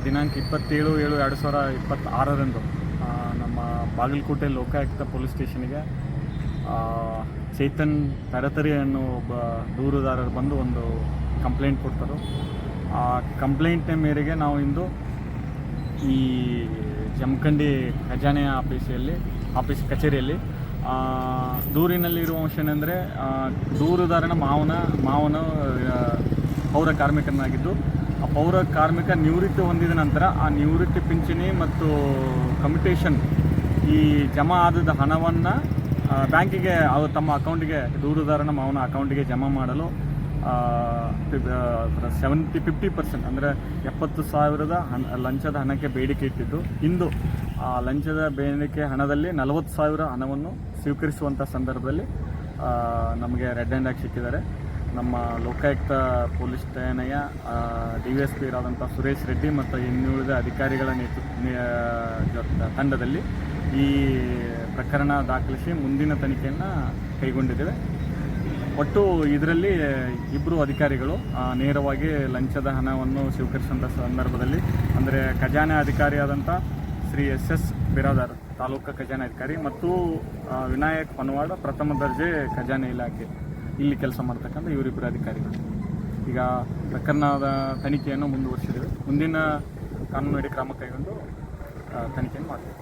ದಿನಾಂಕ 27/7/2026 ನಮ್ಮ ಬಾಗಲಕೋಟೆ ಲೋಕಾಯುಕ್ತ ಪೊಲೀಸ್ ಸ್ಟೇಷನ್ಗೆ ಚೇತನ್ ತರತರಿ ಅನ್ನೋ ಒಬ್ಬ ದೂರುದಾರರು ಬಂದು ಒಂದು ಕಂಪ್ಲೇಂಟ್ ಕೊಡ್ತಾರೆ. ಆ ಕಂಪ್ಲೇಂಟ್ನ ಮೇರೆಗೆ ನಾವು ಇಂದು ಈ ಜಮಖಂಡಿ ಖಜಾನೆ ಆಫೀಸ್ ಕಚೇರಿಯಲ್ಲಿ ದೂರಿನಲ್ಲಿರುವ ಅಂಶ ಏನೆಂದರೆ, ದೂರುದಾರನ ಮಾವನ ಪೌರ ಕಾರ್ಮಿಕನಾಗಿದ್ದು, ಆ ಪೌರ ಕಾರ್ಮಿಕ ನಿವೃತ್ತಿ ಹೊಂದಿದ ನಂತರ ಆ ನಿವೃತ್ತಿ ಪಿಂಚಣಿ ಮತ್ತು ಕಮ್ಯುಟೇಷನ್ ಈ ಜಮಾ ಆದ ಹಣವನ್ನು ಬ್ಯಾಂಕಿಗೆ ತಮ್ಮ ಅಕೌಂಟಿಗೆ ದೂರುದಾರನ ಮಾವನ ಅಕೌಂಟಿಗೆ ಜಮಾ ಮಾಡಲು 50% ಅಂದರೆ 70,000 ಲಂಚದ ಹಣಕ್ಕೆ ಬೇಡಿಕೆ ಇಟ್ಟಿದ್ದು, ಇಂದು ಆ ಲಂಚದ ಬೇಡಿಕೆ ಹಣದಲ್ಲಿ 40,000 ಹಣವನ್ನು ಸ್ವೀಕರಿಸುವಂಥ ಸಂದರ್ಭದಲ್ಲಿ ನಮಗೆ ರೆಡ್ ಹ್ಯಾಂಡ್ ಆಗಿ ಸಿಕ್ಕಿದ್ದಾರೆ. ನಮ್ಮ ಲೋಕಾಯುಕ್ತ ಪೊಲೀಸ್ ಠಾಣೆಯ DSP ಇರಾದಂಥ ಸುರೇಶ್ ರೆಡ್ಡಿ ಮತ್ತು ಇನ್ನುಳಿದ ಅಧಿಕಾರಿಗಳ ತಂಡದಲ್ಲಿ ಈ ಪ್ರಕರಣ ದಾಖಲಿಸಿ ಮುಂದಿನ ತನಿಖೆಯನ್ನು ಕೈಗೊಂಡಿದ್ದೇವೆ. ಒಟ್ಟು ಇದರಲ್ಲಿ 2 ಅಧಿಕಾರಿಗಳು ನೇರವಾಗಿ ಲಂಚದ ಹಣವನ್ನು ಸ್ವೀಕರಿಸುವಂಥ ಸಂದರ್ಭದಲ್ಲಿ, ಅಂದರೆ ಖಜಾನೆ ಅಧಿಕಾರಿಯಾದಂಥ ಶ್ರೀ SS ಬಿರಾದಾರ್ ತಾಲೂಕು ಖಜಾನೆ ಅಧಿಕಾರಿ ಮತ್ತು ವಿನಾಯಕ್ ಪನ್ವಾಡ ಪ್ರಥಮ ದರ್ಜೆ ಖಜಾನೆ ಇಲಾಖೆ ಇಲ್ಲಿ ಕೆಲಸ ಮಾಡ್ತಕ್ಕಂಥ ಇವರಿಬ್ಬರು ಅಧಿಕಾರಿಗಳು. ಈಗ ಪ್ರಕರಣದ ತನಿಖೆಯನ್ನು ಮುಂದುವರಿಸಿದ್ದೇವೆ. ಮುಂದಿನ ಕಾನೂನು ಅಡಿ ಕ್ರಮ ಕೈಗೊಂಡು ತನಿಖೆಯನ್ನು ಮಾಡ್ತೇವೆ.